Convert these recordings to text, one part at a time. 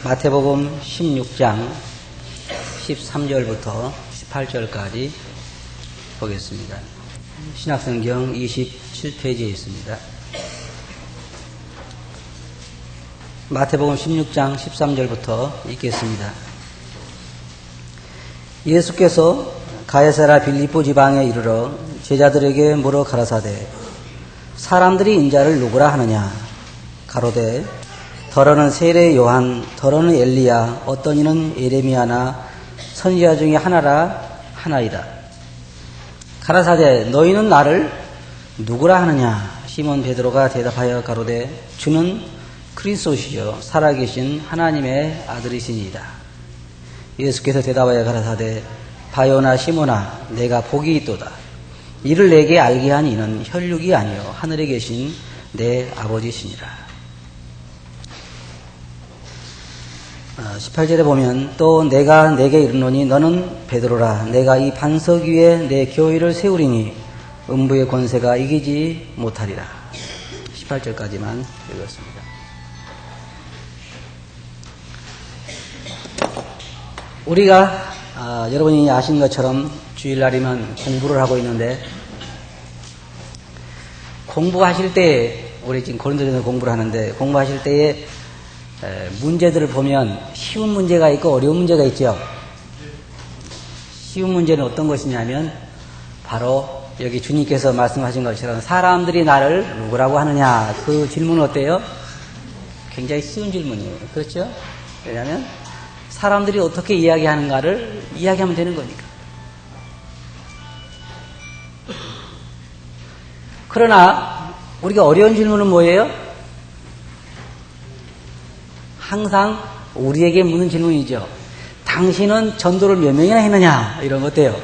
마태복음 16장 13절부터 18절까지 보겠습니다. 신약성경 27페이지에 있습니다. 마태복음 16장 13절부터 읽겠습니다. 예수께서 가야사라 빌립보 지방에 이르러 제자들에게 물어 가라사대 사람들이 인자를 누구라 하느냐 가로되 더러는 세례 요한 더러는 엘리야 어떤 이는 예레미야나 선지자 중에 하나라 하나이다. 가라사대 너희는 나를 누구라 하느냐 시몬 베드로가 대답하여 가로되 주는 그리스도시요 살아계신 하나님의 아들이시니이다. 예수께서 대답하여 가라사대 바요나 시몬아 내가 복이 있도다. 이를 내게 알게 한 이는 혈육이 아니요 하늘에 계신 내 아버지시니라. 18절에 보면 또 내가 내게 이르노니 너는 베드로라 내가 이 반석 위에 내 교회를 세우리니 음부의 권세가 이기지 못하리라. 18절까지만 읽었습니다. 우리가 여러분이 아시는 것처럼 주일날이면 공부를 하고 있는데 공부하실 때 우리 지금 고린도전서 공부를 하는데 공부하실 때에 문제들을 보면 쉬운 문제가 있고 어려운 문제가 있죠. 쉬운 문제는 어떤 것이냐면 바로 여기 주님께서 말씀하신 것처럼 사람들이 나를 누구라고 하느냐 그 질문은 어때요? 굉장히 쉬운 질문이에요. 그렇죠? 왜냐하면 사람들이 어떻게 이야기하는가를 이야기하면 되는 거니까. 그러나 우리가 어려운 질문은 뭐예요? 항상 우리에게 묻는 질문이죠. 당신은 전도를 몇 명이나 했느냐? 이런 거 어때요?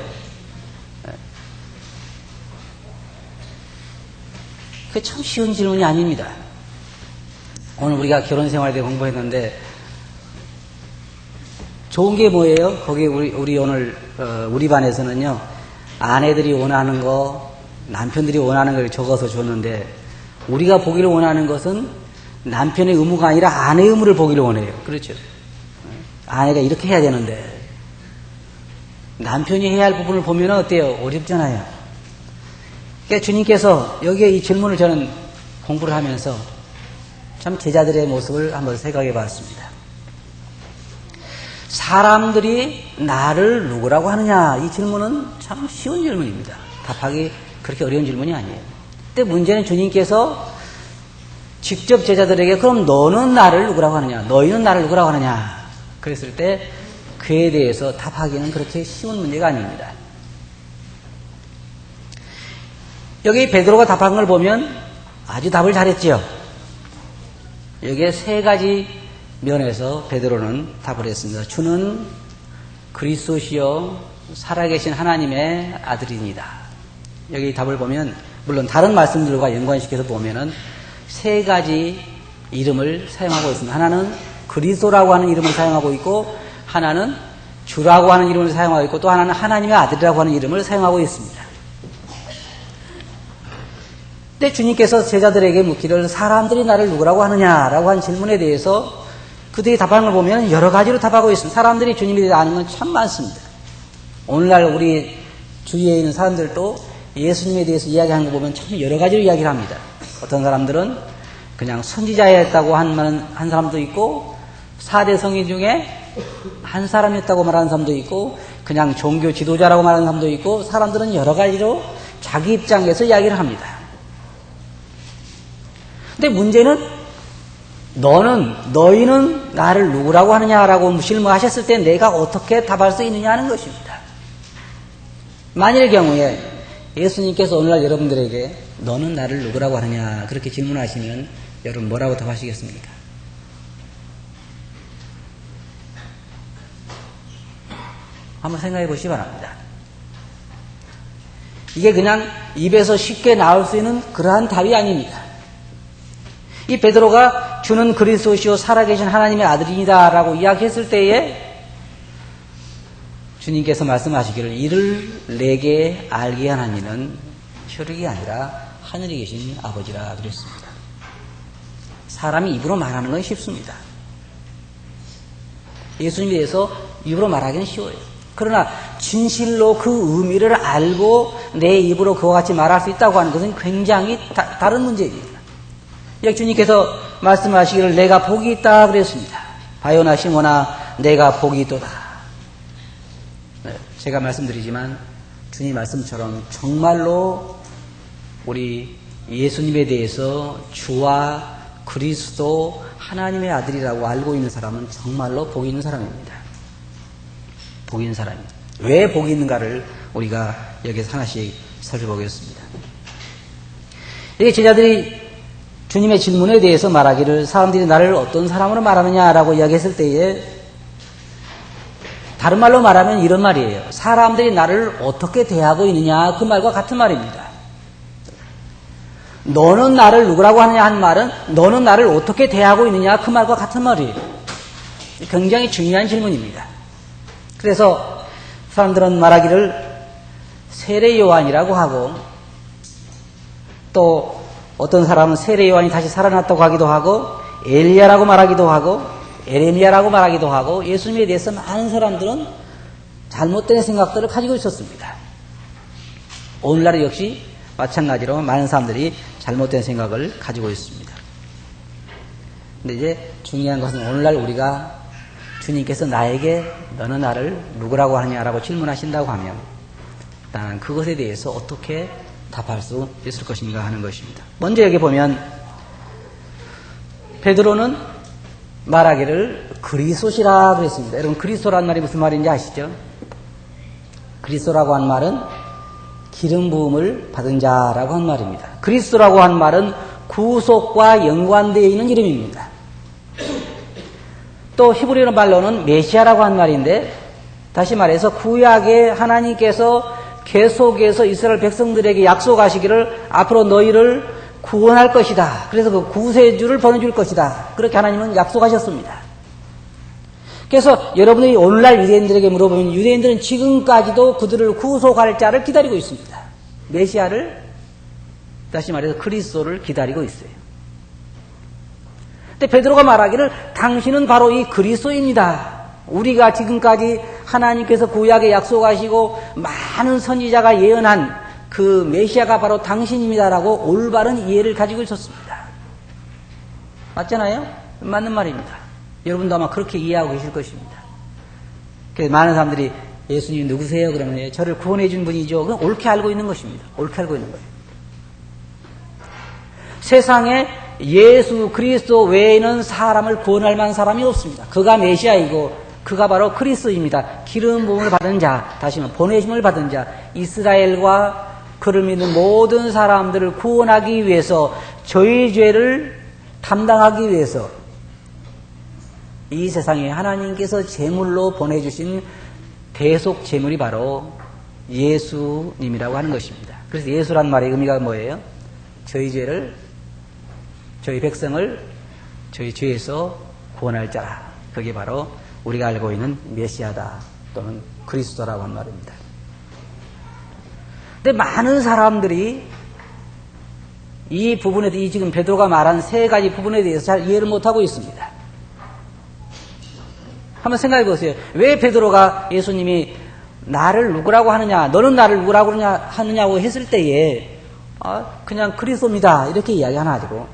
그게 참 쉬운 질문이 아닙니다. 오늘 우리가 결혼 생활에 대해 공부했는데 좋은 게 뭐예요? 거기 우리 오늘 우리 반에서는요 아내들이 원하는 거 남편들이 원하는 걸 적어서 줬는데 우리가 보기를 원하는 것은 남편의 의무가 아니라 아내의 의무를 보기를 원해요. 그렇죠? 아내가 이렇게 해야 되는데 남편이 해야 할 부분을 보면 어때요? 어렵잖아요. 그러니까 주님께서 여기에 이 질문을 저는 공부를 하면서 참 제자들의 모습을 한번 생각해 봤습니다. 사람들이 나를 누구라고 하느냐 이 질문은 참 쉬운 질문입니다. 답하기 그렇게 어려운 질문이 아니에요. 근데 문제는 주님께서 직접 제자들에게 그럼 너는 나를 누구라고 하느냐 너희는 나를 누구라고 하느냐 그랬을 때 그에 대해서 답하기는 그렇게 쉬운 문제가 아닙니다. 여기 베드로가 답한 걸 보면 아주 답을 잘했죠. 여기에 세 가지 면에서 베드로는 답을 했습니다. 주는 그리스도시요 살아계신 하나님의 아들입니다. 여기 답을 보면 물론 다른 말씀들과 연관시켜서 보면은 세 가지 이름을 사용하고 있습니다. 하나는 그리스도라고 하는 이름을 사용하고 있고 하나는 주라고 하는 이름을 사용하고 있고 또 하나는 하나님의 아들이라고 하는 이름을 사용하고 있습니다. 근데 주님께서 제자들에게 묻기를 사람들이 나를 누구라고 하느냐라고 한 질문에 대해서 그들이 답하는 걸 보면 여러 가지로 답하고 있습니다. 사람들이 주님에 대해서 아는 건 참 많습니다. 오늘날 우리 주위에 있는 사람들도 예수님에 대해서 이야기하는 거 보면 참 여러 가지로 이야기를 합니다. 어떤 사람들은 그냥 선지자였다고 한 사람도 있고 4대 성인 중에 한 사람이었다고 말하는 사람도 있고 그냥 종교 지도자라고 말하는 사람도 있고 사람들은 여러 가지로 자기 입장에서 이야기를 합니다. 근데 문제는 너희는 나를 누구라고 하느냐라고 질문하셨을 때 내가 어떻게 답할 수 있느냐 하는 것입니다. 만일의 경우에 예수님께서 오늘날 여러분들에게 너는 나를 누구라고 하느냐 그렇게 질문하시면 여러분 뭐라고 답하시겠습니까? 한번 생각해 보시기 바랍니다. 이게 그냥 입에서 쉽게 나올 수 있는 그러한 답이 아닙니다. 이 베드로가 주는 그리스도시요 살아계신 하나님의 아들이다 라고 이야기했을 때에 주님께서 말씀하시기를 이를 내게 알게 한 이는 혈육이 아니라 하늘에 계신 아버지라 그랬습니다. 사람이 입으로 말하는 건 쉽습니다. 예수님에 대해서 입으로 말하기는 쉬워요. 그러나 진실로 그 의미를 알고 내 입으로 그와 같이 말할 수 있다고 하는 것은 굉장히 다른 문제입니다. 약 주님께서 말씀하시기를 내가 복이 있다 그랬습니다. 바요나 시몬아 내가 복이 있도다. 제가 말씀드리지만 주님 말씀처럼 정말로 우리 예수님에 대해서 주와 그리스도 하나님의 아들이라고 알고 있는 사람은 정말로 복이 있는 사람입니다. 복이 있는 사람입니다. 왜 복이 있는가를 우리가 여기서 하나씩 살펴보겠습니다. 이게 제자들이 주님의 질문에 대해서 말하기를 사람들이 나를 어떤 사람으로 말하느냐라고 이야기했을 때에 다른 말로 말하면 이런 말이에요. 사람들이 나를 어떻게 대하고 있느냐 그 말과 같은 말입니다. 너는 나를 누구라고 하느냐 한 말은 너는 나를 어떻게 대하고 있느냐 그 말과 같은 말이에요. 굉장히 중요한 질문입니다. 그래서 사람들은 말하기를 세례 요한이라고 하고 또 어떤 사람은 세례 요한이 다시 살아났다고 하기도 하고 엘리야라고 말하기도 하고 에레미야라고 말하기도 하고 예수님에 대해서 많은 사람들은 잘못된 생각들을 가지고 있었습니다. 오늘날 역시 마찬가지로 많은 사람들이 잘못된 생각을 가지고 있습니다. 근데 이제 중요한 것은 오늘날 우리가 주님께서 나에게 너는 나를 누구라고 하냐라고 질문하신다고 하면 나는 그것에 대해서 어떻게 답할 수 있을 것인가 하는 것입니다. 먼저 여기 보면 베드로는 말하기를 그리스도시라 그랬습니다. 여러분 그리스도라는 말이 무슨 말인지 아시죠? 그리스도라고 한 말은 기름 부음을 받은 자라고 한 말입니다. 그리스도라고 한 말은 구속과 연관되어 있는 이름입니다. 또 히브리어 말로는 메시아라고 한 말인데 다시 말해서 구약에 하나님께서 계속해서 이스라엘 백성들에게 약속하시기를 앞으로 너희를 구원할 것이다. 그래서 그 구세주를 보내줄 것이다. 그렇게 하나님은 약속하셨습니다. 그래서 여러분이 오늘날 유대인들에게 물어보면 유대인들은 지금까지도 그들을 구속할 자를 기다리고 있습니다. 메시아를 다시 말해서 그리스도를 기다리고 있어요. 근데 베드로가 말하기를 당신은 바로 이 그리스도입니다. 우리가 지금까지 하나님께서 구약에 약속하시고 많은 선지자가 예언한 그 메시아가 바로 당신입니다라고 올바른 이해를 가지고 있었습니다. 맞잖아요? 맞는 말입니다. 여러분도 아마 그렇게 이해하고 계실 것입니다. 그래서 많은 사람들이 예수님이 누구세요? 그러면 저를 구원해 준 분이죠. 그건 옳게 알고 있는 것입니다. 옳게 알고 있는 거예요. 세상에 예수 그리스도 외에는 사람을 구원할 만한 사람이 없습니다. 그가 메시아이고 그가 바로 그리스도입니다. 기름 부음을 받은 자, 다시 말하면 보내심을 받은 자, 이스라엘과 그를 믿는 모든 사람들을 구원하기 위해서 저희 죄를 담당하기 위해서 이 세상에 하나님께서 제물로 보내주신 대속 제물이 바로 예수님이라고 하는 것입니다. 그래서 예수란 말의 의미가 뭐예요? 저희 죄를, 저희 백성을 저희 죄에서 구원할 자라. 그게 바로 우리가 알고 있는 메시아다 또는 그리스도라고 하는 말입니다. 근데 많은 사람들이 이 부분에 대해 지금 베드로가 말한 세 가지 부분에 대해서 잘 이해를 못하고 있습니다. 한번 생각해 보세요. 왜 베드로가 예수님이 나를 누구라고 하느냐, 너는 나를 누구라고 하느냐고 했을 때에 그냥 그리스도입니다 이렇게 이야기 안 하고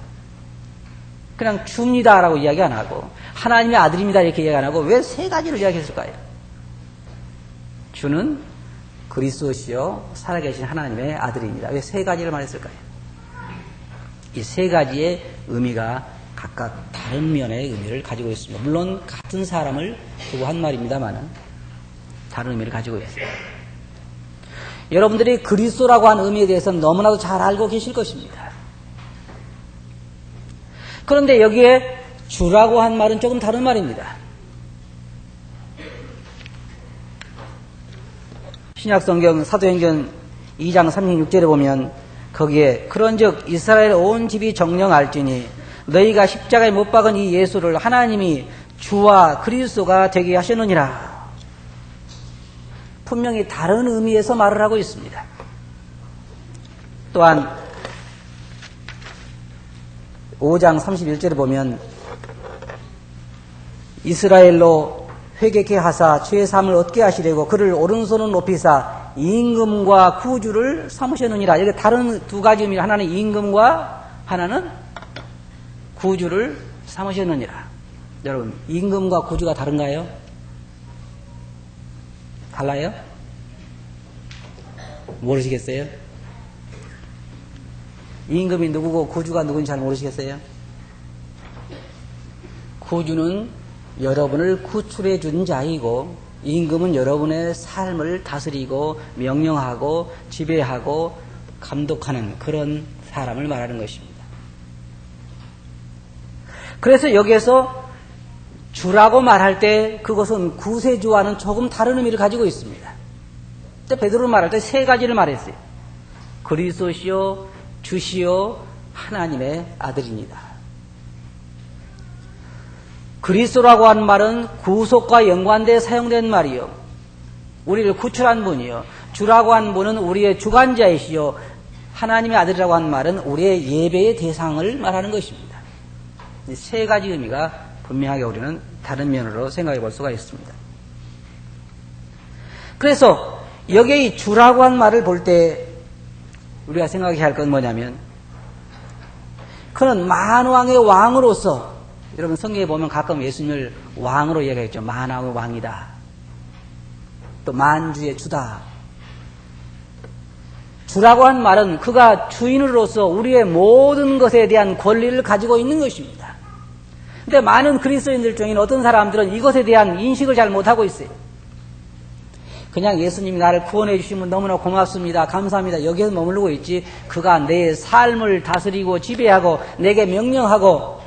그냥 주입니다라고 이야기 안 하고 하나님의 아들입니다 이렇게 이야기 안 하고 왜 세 가지를 이야기했을까요? 주는 그리스도시요 살아계신 하나님의 아들입니다. 왜 세 가지를 말했을까요? 이 세 가지의 의미가 각각 다른 면의 의미를 가지고 있습니다. 물론 같은 사람을 두고 한 말입니다만 다른 의미를 가지고 있습니다. 여러분들이 그리스도라고 하는 의미에 대해서는 너무나도 잘 알고 계실 것입니다. 그런데 여기에 주라고 한 말은 조금 다른 말입니다. 신약성경 사도행전 2장 36절에 보면 거기에 그런즉 이스라엘 온 집이 정령 알지니 너희가 십자가에 못 박은 이 예수를 하나님이 주와 그리스도가 되게 하셨느니라. 분명히 다른 의미에서 말을 하고 있습니다. 또한 5장 31절에 보면 이스라엘로 회개케 하사 죄 사함을 얻게 하시려고 그를 오른손은 높이사 임금과 구주를 삼으셨느니라. 여기 다른 두 가지 의미, 하나는 임금과 하나는 구주를 삼으셨느니라. 여러분, 임금과 구주가 다른가요? 달라요? 모르시겠어요? 임금이 누구고 구주가 누군지 잘 모르시겠어요? 구주는 여러분을 구출해 준 자이고, 임금은 여러분의 삶을 다스리고 명령하고 지배하고 감독하는 그런 사람을 말하는 것입니다. 그래서 여기에서 주라고 말할 때 그것은 구세주와는 조금 다른 의미를 가지고 있습니다. 베드로를 말할 때 세 가지를 말했어요. 그리스도시요, 주시요, 하나님의 아들입니다. 그리스도라고 하는 말은 구속과 연관되어 사용된 말이요, 우리를 구출한 분이요. 주라고 하는 분은 우리의 주관자이시요, 하나님의 아들이라고 하는 말은 우리의 예배의 대상을 말하는 것입니다. 이 세 가지 의미가 분명하게 우리는 다른 면으로 생각해 볼 수가 있습니다. 그래서 여기에 이 주라고 하는 말을 볼 때 우리가 생각해야 할 건 뭐냐면, 그는 만왕의 왕으로서, 여러분 성경에 보면 가끔 예수님을 왕으로 얘기했죠. 만왕의 왕이다. 또 만주의 주다. 주라고 한 말은 그가 주인으로서 우리의 모든 것에 대한 권리를 가지고 있는 것입니다. 근데 많은 그리스도인들 중에는 어떤 사람들은 이것에 대한 인식을 잘 못하고 있어요. 그냥 예수님이 나를 구원해 주시면 너무나 고맙습니다, 감사합니다, 여기에서 머무르고 있지, 그가 내 삶을 다스리고 지배하고 내게 명령하고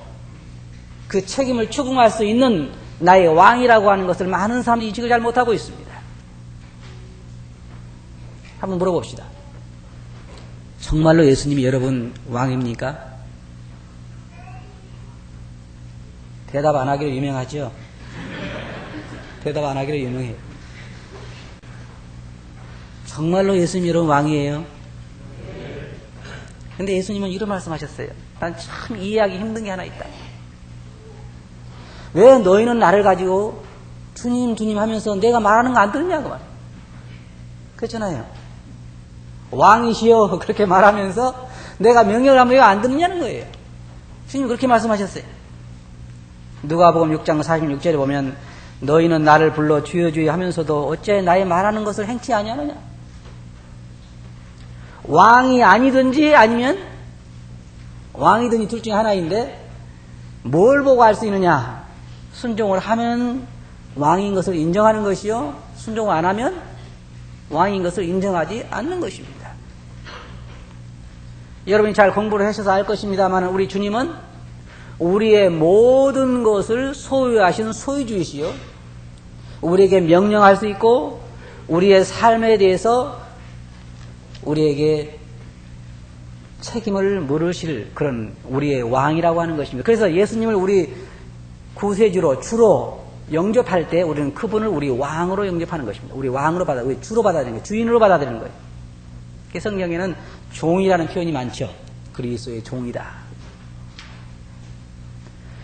그 책임을 추궁할 수 있는 나의 왕이라고 하는 것을 많은 사람들이 인식을 잘 못하고 있습니다. 한번 물어봅시다. 정말로 예수님이 여러분 왕입니까? 대답 안 하기로 유명하죠? 대답 안 하기로 유명해요. 정말로 예수님이 여러분 왕이에요? 근데 예수님은 이런 말씀하셨어요. 난 참 이해하기 힘든 게 하나 있다. 왜 너희는 나를 가지고 주님 주님 하면서 내가 말하는 거 안 듣냐고 말. 그렇잖아요. 왕이시여 그렇게 말하면서 내가 명령을 하면 왜 안 듣느냐는 거예요. 주님이 그렇게 말씀하셨어요. 누가복음 6장 46절에 보면 너희는 나를 불러 주여 주여 하면서도 어째 나의 말하는 것을 행치 아니하느냐. 왕이 아니든지 아니면 왕이든지 둘 중에 하나인데 뭘 보고 알 수 있느냐. 순종을 하면 왕인 것을 인정하는 것이요, 순종을 안 하면 왕인 것을 인정하지 않는 것입니다. 여러분이 잘 공부를 하셔서 알 것입니다만 우리 주님은 우리의 모든 것을 소유하시는 소유주이시요, 우리에게 명령할 수 있고 우리의 삶에 대해서 우리에게 책임을 물으실 그런 우리의 왕이라고 하는 것입니다. 그래서 예수님을 우리 구세주로, 주로 영접할 때 우리는 그분을 우리 왕으로 영접하는 것입니다. 우리 왕으로 우리 주로 받아들이는 거예요. 주인으로 받아들이는 거예요. 성경에는 종이라는 표현이 많죠. 그리스도의 종이다.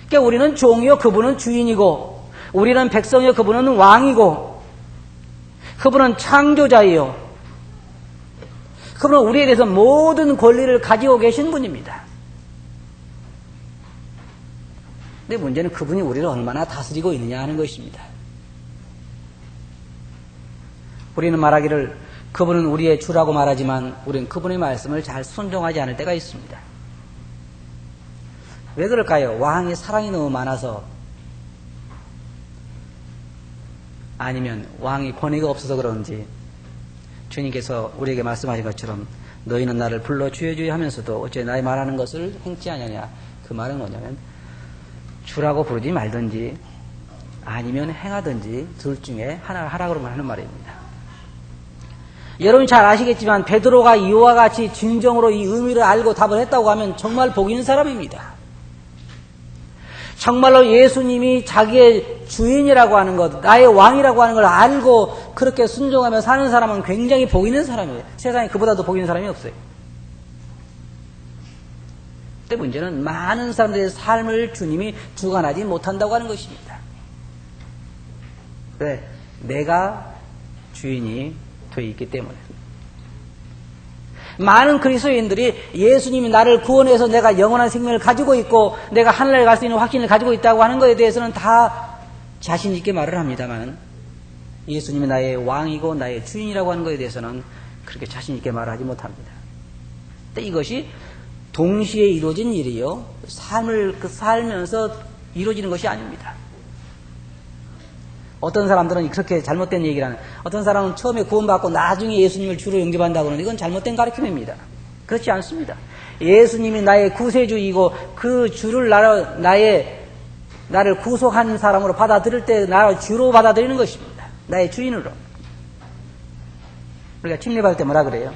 그러니까 우리는 종이요, 그분은 주인이고, 우리는 백성이요, 그분은 왕이고, 그분은 창조자이요, 그분은 우리에 대해서 모든 권리를 가지고 계신 분입니다. 근데 문제는 그분이 우리를 얼마나 다스리고 있느냐 하는 것입니다. 우리는 말하기를 그분은 우리의 주라고 말하지만 우리는 그분의 말씀을 잘 순종하지 않을 때가 있습니다. 왜 그럴까요? 왕의 사랑이 너무 많아서, 아니면 왕이 권위가 없어서 그런지, 주님께서 우리에게 말씀하신 것처럼 너희는 나를 불러 주여 주여 하면서도 어째 나의 말하는 것을 행치 아니하냐. 그 말은 뭐냐면 주라고 부르지 말든지 아니면 행하든지 둘 중에 하나를 하라고 하는 말입니다. 여러분이 잘 아시겠지만 베드로가 이와 같이 진정으로 이 의미를 알고 답을 했다고 하면 정말 복 있는 사람입니다. 정말로 예수님이 자기의 주인이라고 하는 것, 나의 왕이라고 하는 걸 알고 그렇게 순종하며 사는 사람은 굉장히 복 있는 사람이에요. 세상에 그보다도 복 있는 사람이 없어요. 근데 문제는 많은 사람들의 삶을 주님이 주관하지 못한다고 하는 것입니다. 왜? 내가 주인이 되어 있기 때문에. 많은 그리스도인들이 예수님이 나를 구원해서 내가 영원한 생명을 가지고 있고 내가 하늘에 갈 수 있는 확신을 가지고 있다고 하는 것에 대해서는 다 자신 있게 말을 합니다만 예수님이 나의 왕이고 나의 주인이라고 하는 것에 대해서는 그렇게 자신 있게 말하지 못합니다. 근데 이것이 동시에 이루어진 일이요. 삶을 살면서 이루어지는 것이 아닙니다. 어떤 사람들은 그렇게 잘못된 얘기를 하는, 어떤 사람은 처음에 구원받고 나중에 예수님을 주로 영접한다고 그러는데 이건 잘못된 가르침입니다. 그렇지 않습니다. 예수님이 나의 구세주이고 그 주를 나를 구속한 사람으로 받아들일 때 나를 주로 받아들이는 것입니다. 나의 주인으로. 우리가 침례받을 때 뭐라 그래요?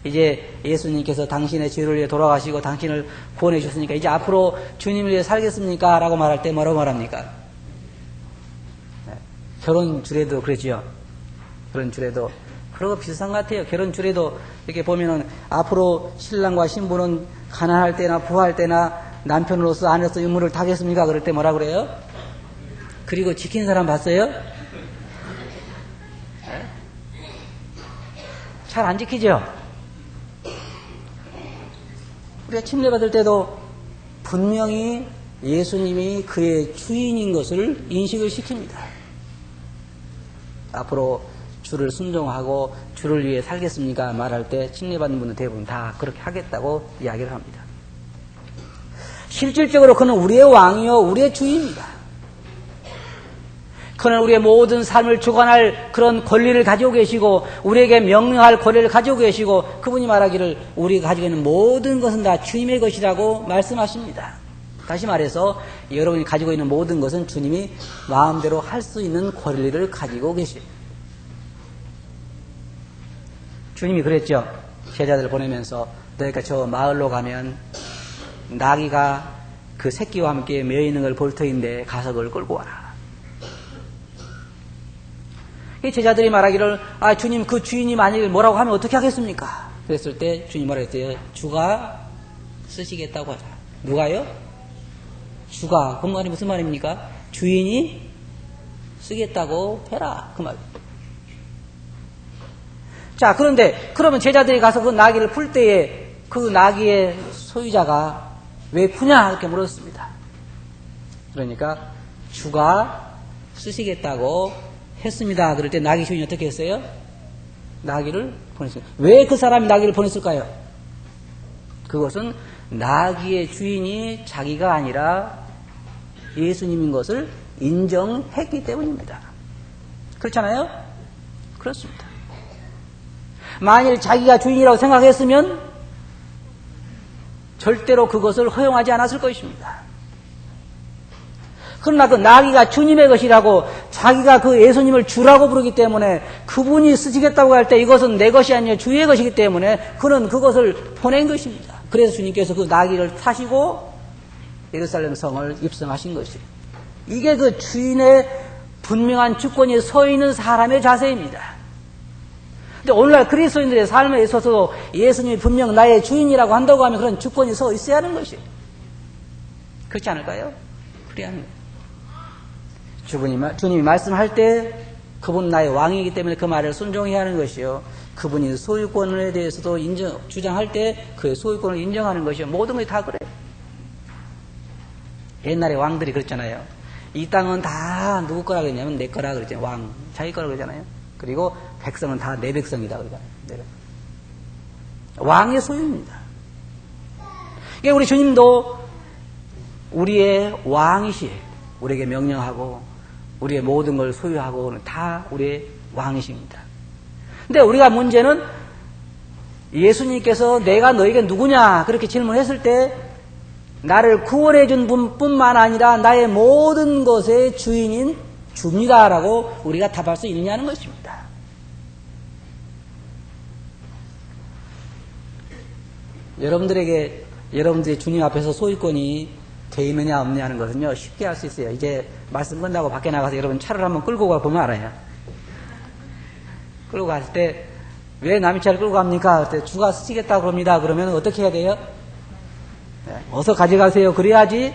이제 예수님께서 당신의 죄를 위해 돌아가시고 당신을 구원해 주셨으니까 이제 앞으로 주님을 위해 살겠습니까? 라고 말할 때 뭐라고 말합니까? 결혼 주례도 그러지요. 결혼 주례도. 그러고 비슷한 것 같아요. 결혼 주례도 이렇게 보면은 앞으로 신랑과 신부는 가난할 때나 부할 때나 남편으로서 아내로서 의무를 다하겠습니까? 그럴 때 뭐라 그래요? 그리고 지킨 사람 봤어요? 잘 안 지키죠? 우리가 침례받을 때도 분명히 예수님이 그의 주인인 것을 인식을 시킵니다. 앞으로 주를 순종하고 주를 위해 살겠습니까? 말할 때 침례받는 분은 대부분 다 그렇게 하겠다고 이야기를 합니다. 실질적으로 그는 우리의 왕이요 우리의 주인입니다. 그는 우리의 모든 삶을 주관할 그런 권리를 가지고 계시고 우리에게 명령할 권리를 가지고 계시고 그분이 말하기를 우리가 가지고 있는 모든 것은 다 주님의 것이라고 말씀하십니다. 다시 말해서 여러분이 가지고 있는 모든 것은 주님이 마음대로 할 수 있는 권리를 가지고 계십니다. 주님이 그랬죠. 제자들을 보내면서 너희가 저 마을로 가면 나귀가 그 새끼와 함께 매여 있는 걸 볼 터인데 가서 그걸 끌고 와라. 제자들이 말하기를 주님 그 주인이 만약에 뭐라고 하면 어떻게 하겠습니까? 그랬을 때 주님 말했어요. 주가 쓰시겠다고 하자. 누가요? 주가. 그 말이 무슨 말입니까? 주인이 쓰겠다고 해라. 그 말. 자, 그런데 그러면 제자들이 가서 그 나귀를 풀 때에 그 나귀의 소유자가 왜 푸냐? 이렇게 물었습니다. 그러니까 주가 쓰시겠다고 했습니다. 그럴 때 나귀 주인이 어떻게 했어요? 나귀를 보냈어요. 왜 그 사람이 나귀를 보냈을까요? 그것은 나귀의 주인이 자기가 아니라 예수님인 것을 인정했기 때문입니다. 그렇잖아요? 그렇습니다. 만일 자기가 주인이라고 생각했으면 절대로 그것을 허용하지 않았을 것입니다. 그러나 그 나귀가 주님의 것이라고 자기가 그 예수님을 주라고 부르기 때문에 그분이 쓰시겠다고 할 때 이것은 내 것이 아니라 주의 것이기 때문에 그는 그것을 보낸 것입니다. 그래서 주님께서 그 나귀를 타시고 예루살렘 성을 입성하신 것이에요. 이게 그 주인의 분명한 주권이 서 있는 사람의 자세입니다. 근데 오늘날 그리스도인들의 삶에 있어서도 예수님이 분명 나의 주인이라고 한다고 하면 그런 주권이 서 있어야 하는 것이에요. 그렇지 않을까요? 그래야 하는 거예요. 주님이 말씀할 때 그분 나의 왕이기 때문에 그 말을 순종해야 하는 것이요. 그분이 소유권에 대해서도 주장할 때 그의 소유권을 인정하는 것이요. 모든 것이 다 그래요. 옛날에 왕들이 그랬잖아요. 이 땅은 다 누구 거라 그랬냐면 내 거라 그랬잖아요. 왕, 자기 거라 그러잖아요. 그리고 백성은 다 내 백성이다 그러잖아요. 왕의 소유입니다. 그러니까 우리 주님도 우리의 왕이시에요. 우리에게 명령하고 우리의 모든 걸 소유하고 다 우리의 왕이십니다. 근데 우리가 문제는 예수님께서 내가 너에게 누구냐 그렇게 질문했을 때 나를 구원해 준 분뿐만 아니라 나의 모든 것의 주인인 줍니다라고 우리가 답할 수 있느냐는 것입니다. 여러분들의 주님 앞에서 소유권이 돼 있느냐 없느냐는 것은요 쉽게 알 수 있어요. 이제 말씀 끝나고 밖에 나가서 여러분 차를 한번 끌고 가 보면 알아요. 끌고 갔을 때 왜 남의 차를 끌고 갑니까? 그때 주가 쓰시겠다고 그럽니다. 그러면 어떻게 해야 돼요? 어서 가져가세요. 그래야지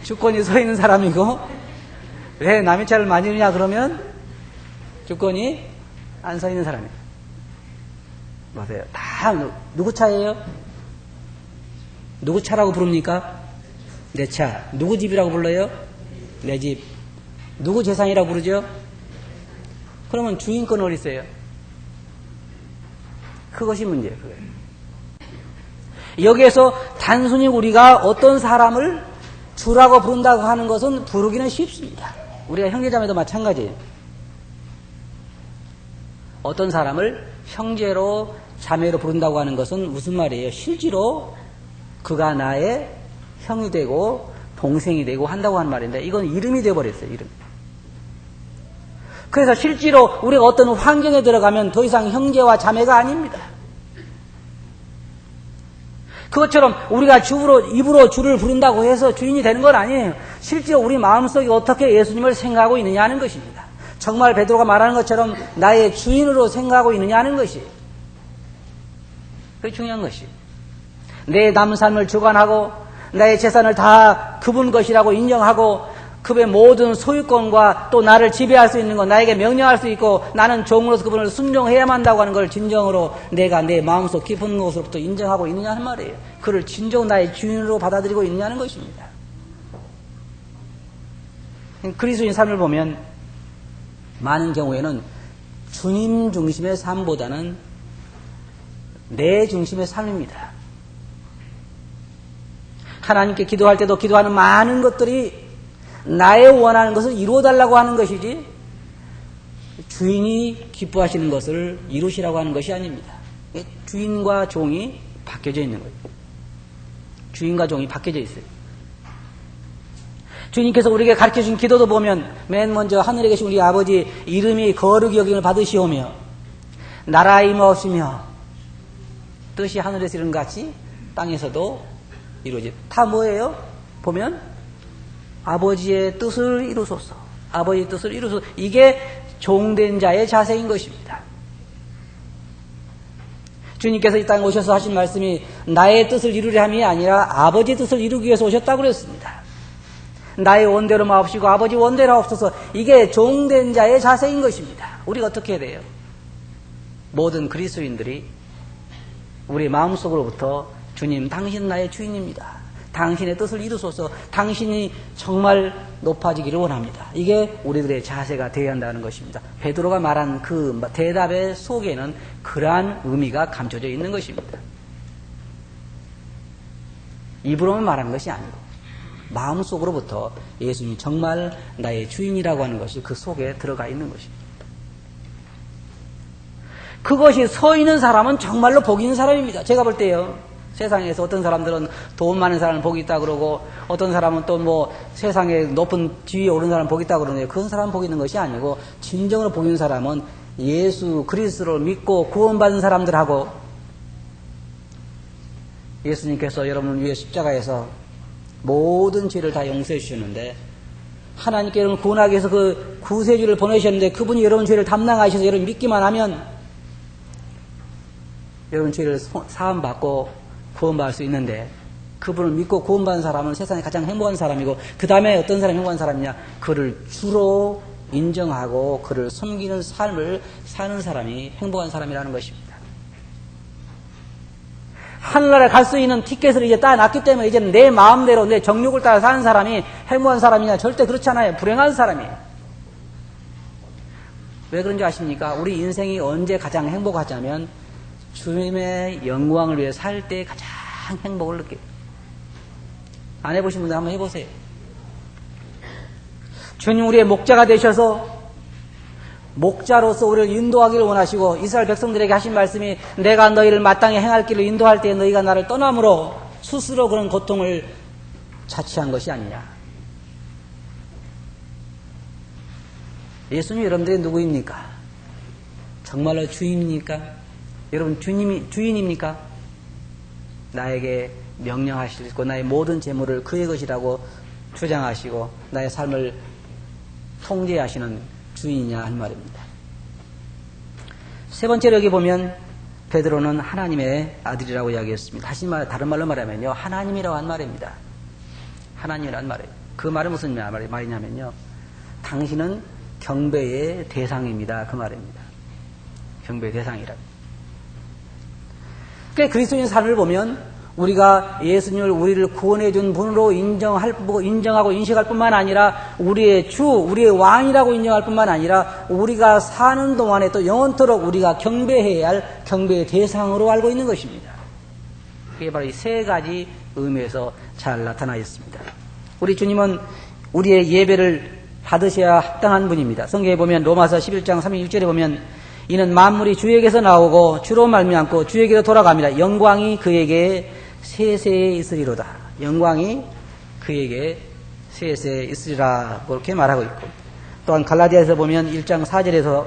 주권이 서 있는 사람이고 왜 남의 차를 만지느냐 그러면 주권이 안 서 있는 사람이에요. 보세요. 다 누구 차예요? 누구 차라고 부릅니까? 내 차. 누구 집이라고 불러요? 내 집. 누구 재산이라고 부르죠? 그러면 주인권 어디 있어요? 그것이 문제예요. 그거예요. 여기에서 단순히 우리가 어떤 사람을 주라고 부른다고 하는 것은 부르기는 쉽습니다. 우리가 형제자매도 마찬가지예요. 어떤 사람을 형제로 자매로 부른다고 하는 것은 무슨 말이에요? 실제로 그가 나의 형이 되고 동생이 되고 한다고 하는 말인데 이건 이름이 되어버렸어요. 이름. 그래서 실제로 우리가 어떤 환경에 들어가면 더 이상 형제와 자매가 아닙니다. 그것처럼 우리가 입으로 주를 부른다고 해서 주인이 되는 건 아니에요. 실제로 우리 마음속에 어떻게 예수님을 생각하고 있느냐 하는 것입니다. 정말 베드로가 말하는 것처럼 나의 주인으로 생각하고 있느냐 하는 것이 그게 중요한 것이 내 남은 삶을 주관하고 나의 재산을 다 그분 것이라고 인정하고 그의 모든 소유권과 또 나를 지배할 수 있는 것, 나에게 명령할 수 있고 나는 종으로서 그분을 순종해야만 한다고 하는 걸 진정으로 내가 내 마음속 깊은 곳으로부터 인정하고 있느냐 하는 말이에요. 그를 진정 나의 주인으로 받아들이고 있느냐는 것입니다. 그리스도인 삶을 보면 많은 경우에는 주님 중심의 삶보다는 내 중심의 삶입니다. 하나님께 기도할 때도 기도하는 많은 것들이 나의 원하는 것을 이루어달라고 하는 것이지 주인이 기뻐하시는 것을 이루시라고 하는 것이 아닙니다. 주인과 종이 바뀌어져 있는 거예요. 주인과 종이 바뀌어져 있어요. 주님께서 우리에게 가르쳐준 기도도 보면 맨 먼저 하늘에 계신 우리 아버지 이름이 거룩히 여김을 받으시오며 나라가 임하옵시며 뜻이 하늘에서 이룬 같이 땅에서도 이루어지. 다 뭐예요? 보면 아버지의 뜻을 이루소서. 아버지의 뜻을 이루소서. 이게 종된 자의 자세인 것입니다. 주님께서 이 땅에 오셔서 하신 말씀이 나의 뜻을 이루려 함이 아니라 아버지의 뜻을 이루기 위해서 오셨다고 그랬습니다. 나의 원대로 마옵시고 아버지 원대로 하옵소서. 이게 종된 자의 자세인 것입니다. 우리가 어떻게 해야 돼요? 모든 그리스도인들이 우리 마음속으로부터 주님 당신 나의 주인입니다. 당신의 뜻을 이루소서. 당신이 정말 높아지기를 원합니다. 이게 우리들의 자세가 되어야 한다는 것입니다. 베드로가 말한 그 대답의 속에는 그러한 의미가 감춰져 있는 것입니다. 입으로만 말하는 것이 아니고 마음속으로부터 예수님이 정말 나의 주인이라고 하는 것이 그 속에 들어가 있는 것입니다. 그것이 서 있는 사람은 정말로 복 있는 사람입니다. 제가 볼 때요. 세상에서 어떤 사람들은 돈 많은 사람은 복이 있다 그러고 어떤 사람은 또 뭐 세상에 높은 지위에 오른 사람은 복이 있다 그러는데 그런 사람은 복이 있는 것이 아니고 진정으로 복이 있는 사람은 예수 그리스도를 믿고 구원받은 사람들하고 예수님께서 여러분을 위해 십자가에서 모든 죄를 다 용서해 주셨는데 하나님께 여러분을 구원하기 위해서 그 구세주를 보내셨는데 그분이 여러분 죄를 담당하셔서 여러분 믿기만 하면 여러분 죄를 사함받고 구원받을 수 있는데 그분을 믿고 구원받은 사람은 세상에 가장 행복한 사람이고 그 다음에 어떤 사람이 행복한 사람이냐? 그를 주로 인정하고 그를 섬기는 삶을 사는 사람이 행복한 사람이라는 것입니다. 하늘나라에 갈 수 있는 티켓을 이제 따놨기 때문에 이제는 내 마음대로 내 정욕을 따라 사는 사람이 행복한 사람이냐? 절대 그렇지 않아요. 불행한 사람이에요. 왜 그런지 아십니까? 우리 인생이 언제 가장 행복하자면 주님의 영광을 위해 살 때 가장 행복을 느껴요. 안 해보신 분들 한번 해보세요. 주님 우리의 목자가 되셔서 목자로서 우리를 인도하기를 원하시고 이스라엘 백성들에게 하신 말씀이 내가 너희를 마땅히 행할 길을 인도할 때 너희가 나를 떠남으로 스스로 그런 고통을 자취한 것이 아니냐. 예수님 여러분들이 누구입니까? 정말로 주인입니까? 여러분 주인입니까? 나에게 명령하시고 나의 모든 재물을 그의 것이라고 주장하시고 나의 삶을 통제하시는 주인이냐 하는 말입니다. 세 번째로 여기 보면 베드로는 하나님의 아들이라고 이야기했습니다. 다른 말로 말하면요 하나님이라고 한 말입니다. 하나님이라는 말이에요. 그 말은 무슨 말이냐면요 당신은 경배의 대상입니다. 그 말입니다. 경배의 대상이라. 그러니까 그리스도인 삶을 보면 우리가 예수님을 우리를 구원해 준 분으로 인정하고 인식할 뿐만 아니라 우리의 주, 우리의 왕이라고 인정할 뿐만 아니라 우리가 사는 동안에 또 영원토록 우리가 경배해야 할 경배의 대상으로 알고 있는 것입니다. 그게 바로 이 세 가지 의미에서 잘 나타나 있습니다. 우리 주님은 우리의 예배를 받으셔야 합당한 분입니다. 성경에 보면 로마서 11장 36절에 보면 이는 만물이 주에게서 나오고 주로 말미암고 주에게로 돌아갑니다. 영광이 그에게 세세에 있으리로다. 영광이 그에게 세세에 있으리라. 그렇게 말하고 있고, 또한 갈라디아에서 보면 1장 4절에서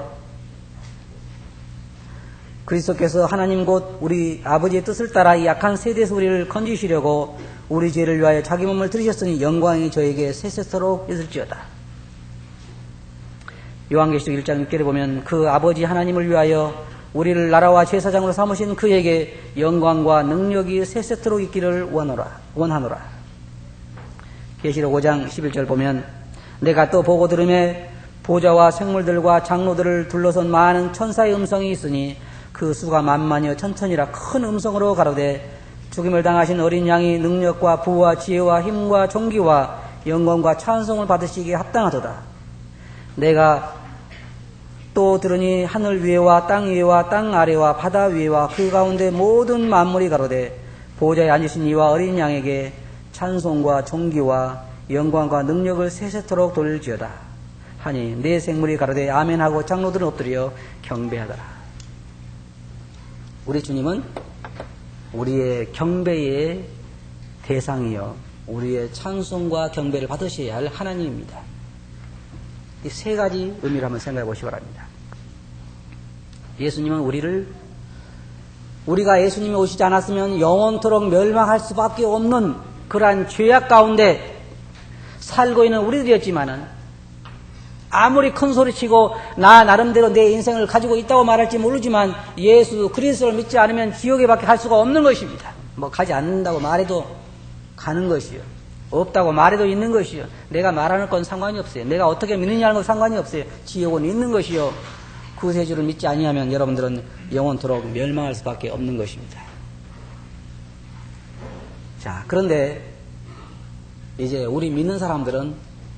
그리스도께서 하나님 곧 우리 아버지의 뜻을 따라 이 약한 세대에서 우리를 건지시려고 우리 죄를 위하여 자기 몸을 들이셨으니 영광이 저에게 세세토록 있을지어다. 요한계시록 1장 6절에 보면 그 아버지 하나님을 위하여 우리를 나라와 제사장으로 삼으신 그에게 영광과 능력이 세세토록 있기를 원하노라. 계시록 5장 11절 보면 내가 또 보고 들음에 보좌와 생물들과 장로들을 둘러선 많은 천사의 음성이 있으니 그 수가 만만여 천천이라 큰 음성으로 가로되 죽임을 당하신 어린 양이 능력과 부와 지혜와 힘과 존귀와 영광과 찬송을 받으시기에 합당하도다. 내가 또 들으니 하늘 위에와 땅 위에와 땅 아래와 바다 위에와 그 가운데 모든 만물이 가로되 보좌에 앉으신 이와 어린 양에게 찬송과 존귀와 영광과 능력을 세세토록 돌릴지어다 하니 내 생물이 가로되 아멘하고 장로들은 엎드려 경배하더라. 우리 주님은 우리의 경배의 대상이요 우리의 찬송과 경배를 받으셔야 할 하나님입니다. 이 세 가지 의미를 한번 생각해 보시기 바랍니다. 예수님은 우리가 예수님이 오시지 않았으면 영원토록 멸망할 수밖에 없는 그러한 죄악 가운데 살고 있는 우리들이었지만은 아무리 큰 소리치고 나 나름대로 내 인생을 가지고 있다고 말할지 모르지만 예수 그리스도를 믿지 않으면 지옥에 밖에 갈 수가 없는 것입니다. 뭐 가지 않는다고 말해도 가는 것이요. 없다고 말해도 있는 것이요. 내가 말하는 건 상관이 없어요. 내가 어떻게 믿느냐는 건 상관이 없어요. 지옥은 있는 것이요. 구세주를 믿지 아니하면 여러분들은 영원토록 멸망할 수밖에 없는 것입니다. 자, 그런데 이제 우리 믿는 사람들은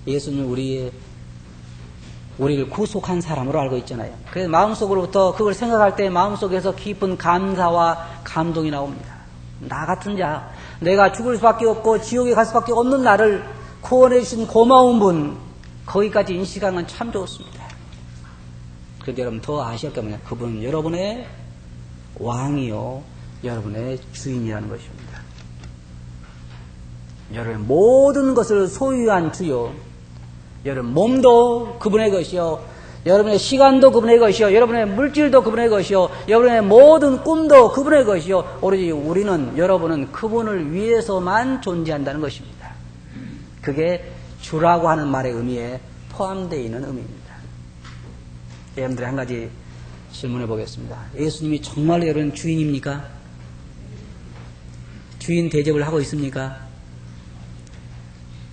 예수님 우리를 구속한 사람으로 알고 있잖아요. 그래서 마음속으로부터 그걸 생각할 때 마음속에서 깊은 감사와 감동이 나옵니다. 나 같은 자, 내가 죽을 수밖에 없고 지옥에 갈 수밖에 없는 나를 구원해 주신 고마운 분, 거기까지 인식하는 건 참 좋습니다. 그런데 여러분 더 아셔야 할 게 뭐냐? 그분은 여러분의 왕이요 여러분의 주인이라는 것입니다. 여러분의 모든 것을 소유한 주요, 여러분 몸도 그분의 것이요, 여러분의 시간도 그분의 것이요, 여러분의 물질도 그분의 것이요, 여러분의 모든 꿈도 그분의 것이요, 오로지 여러분은 그분을 위해서만 존재한다는 것입니다. 그게 주라고 하는 말의 의미에 포함되어 있는 의미입니다. 여러분들의 한 가지 질문해 보겠습니다. 예수님이 정말로 여러분 주인입니까? 주인 대접을 하고 있습니까?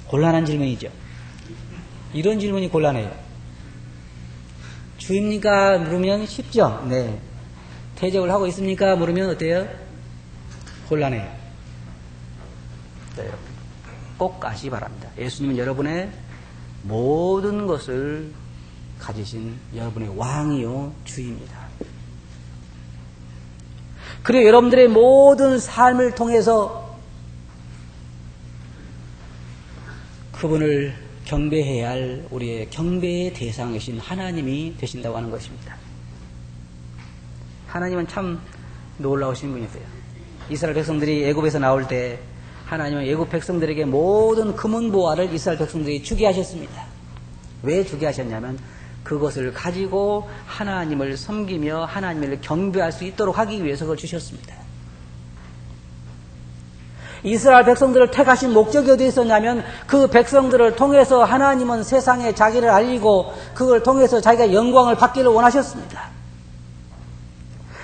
곤란한 질문이죠. 이런 질문이 곤란해요. 주입니까? 물으면 쉽죠? 네. 대접을 하고 있습니까? 물으면 어때요? 곤란해요. 네. 꼭 아시기 바랍니다. 예수님은 여러분의 모든 것을 가지신 여러분의 왕이요 주입니다. 그리고 여러분들의 모든 삶을 통해서 그분을 경배해야 할 우리의 경배의 대상이신 하나님이 되신다고 하는 것입니다. 하나님은 참 놀라우신 분이세요. 이스라엘 백성들이 애굽에서 나올 때 하나님은 애굽 백성들에게 모든 금은보화를 이스라엘 백성들이 주게 하셨습니다. 왜 주게 하셨냐면 그것을 가지고 하나님을 섬기며 하나님을 경배할 수 있도록 하기 위해서 그걸 주셨습니다. 이스라엘 백성들을 택하신 목적이 어디에 있었냐면 그 백성들을 통해서 하나님은 세상에 자기를 알리고 그걸 통해서 자기가 영광을 받기를 원하셨습니다.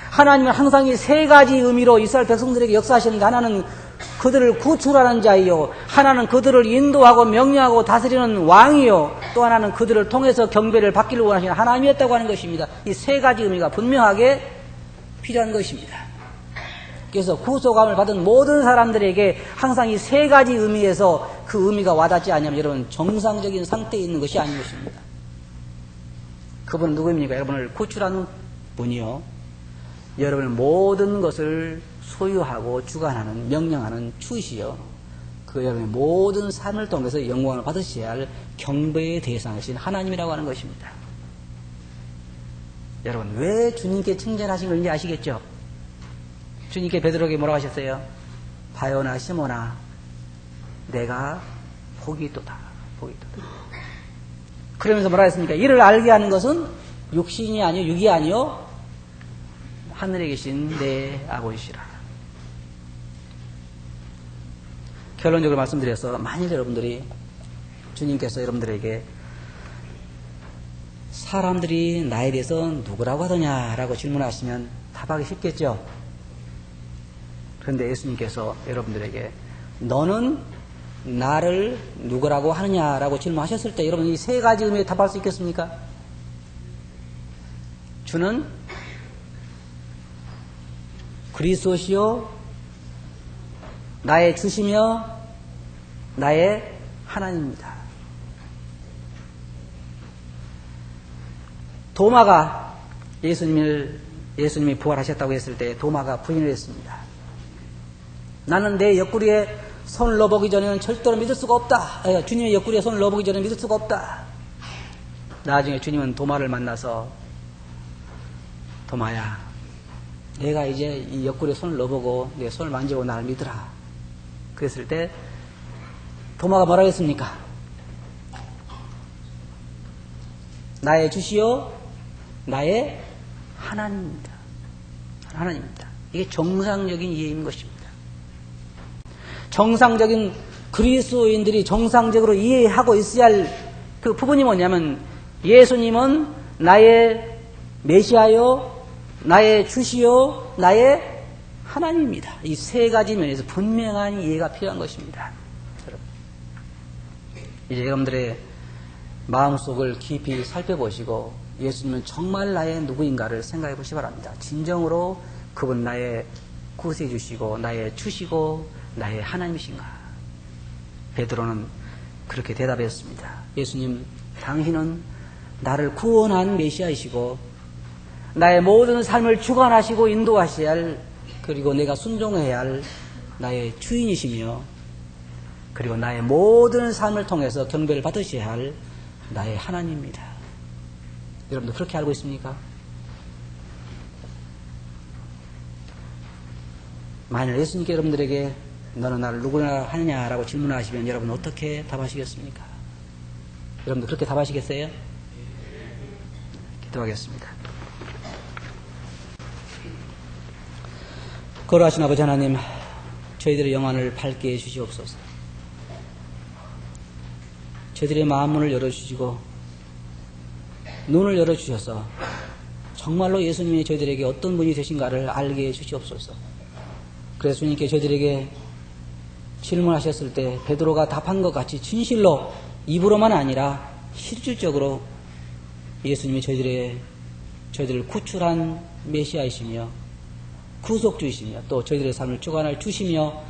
하나님은 항상 이 세 가지 의미로 이스라엘 백성들에게 역사하시는데, 하나는 그들을 구출하는 자이요, 하나는 그들을 인도하고 명령하고 다스리는 왕이요, 또 하나는 그들을 통해서 경배를 받기를 원하시는 하나님이었다고 하는 것입니다. 이 세 가지 의미가 분명하게 필요한 것입니다. 그래서 구속함을 받은 모든 사람들에게 항상 이 세 가지 의미에서 그 의미가 와닿지 않으면 여러분 정상적인 상태에 있는 것이 아닌 것입니다. 그분은 누구입니까? 여러분을 구출하는 분이요. 여러분의 모든 것을 소유하고 주관하는, 명령하는 주시요. 그 여러분의 모든 삶을 통해서 영광을 받으셔야 할 경배의 대상이신 하나님이라고 하는 것입니다. 여러분, 왜 주님께称讚하신 건지 아시겠죠? 주님께 베드로에게 뭐라고 하셨어요? 바요나 시모나, 내가 복이 있도다. 복이 있도다. 그러면서 뭐라 했습니까? 이를 알게 하는 것은 육신이 아니요, 육이 아니요, 하늘에 계신 내 아버지시라. 결론적으로 말씀드려서 만일 여러분들이 주님께서 여러분들에게 사람들이 나에 대해서 누구라고 하더냐라고 질문하시면 답하기 쉽겠죠. 그런데 예수님께서 여러분들에게 너는 나를 누구라고 하느냐라고 질문하셨을 때 여러분 이 세 가지 의미에 답할 수 있겠습니까? 주는 그리스도시요 나의 주시며 나의 하나님입니다. 도마가 예수님이 부활하셨다고 했을 때 도마가 부인을 했습니다. 나는 내 옆구리에 손을 넣어보기 전에는 절대로 믿을 수가 없다. 주님의 옆구리에 손을 넣어보기 전에 믿을 수가 없다. 나중에 주님은 도마를 만나서 도마야, 내가 이제 이 옆구리에 손을 넣어보고 내 손을 만지고 나를 믿으라. 그랬을 때 도마가 뭐라고 했습니까? 나의 주시요 나의 하나님입니다. 하나님입니다. 이게 정상적인 이해인 것입니다. 정상적인 그리스도인들이 정상적으로 이해하고 있어야 할 그 부분이 뭐냐면 예수님은 나의 메시아요, 나의 주시요, 나의 하나님입니다. 이 세 가지 면에서 분명한 이해가 필요한 것입니다. 이제 여러분들의 마음속을 깊이 살펴보시고 예수님은 정말 나의 누구인가를 생각해 보시기 바랍니다. 진정으로 그분 나의 구세해 주시고 나의 주시고 나의 하나님이신가? 베드로는 그렇게 대답했습니다. 예수님, 당신은 나를 구원한 메시아이시고 나의 모든 삶을 주관하시고 인도하셔야 할, 그리고 내가 순종해야 할 나의 주인이시며 그리고 나의 모든 삶을 통해서 경배를 받으셔야 할 나의 하나님입니다. 여러분도 그렇게 알고 있습니까? 만일 예수님께 여러분들에게 너는 나를 누구나 하느냐라고 질문하시면 여러분 어떻게 답하시겠습니까? 여러분도 그렇게 답하시겠어요? 기도하겠습니다. 거룩하신 아버지 하나님, 저희들의 영안을 밝게 해주시옵소서. 저희들의 마음문을 열어주시고 눈을 열어주셔서 정말로 예수님이 저희들에게 어떤 분이 되신가를 알게 해주시옵소서. 그래서 주님께 저희들에게 질문하셨을 때 베드로가 답한 것 같이 진실로 입으로만 아니라 실질적으로 예수님이 저희들을 구출한 메시아이시며 구속주이시며 또 저희들의 삶을 주관할 주시며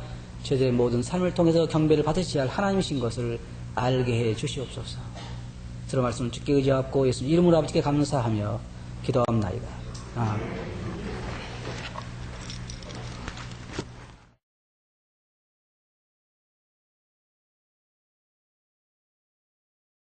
저희들의 모든 삶을 통해서 경배를 받으셔야 할 하나님이신 것을 알게 해 주시옵소서. 들은 말씀을 주께 의지하고 예수님 이름으로 아버지께 감사하며 기도합나이다. 아멘.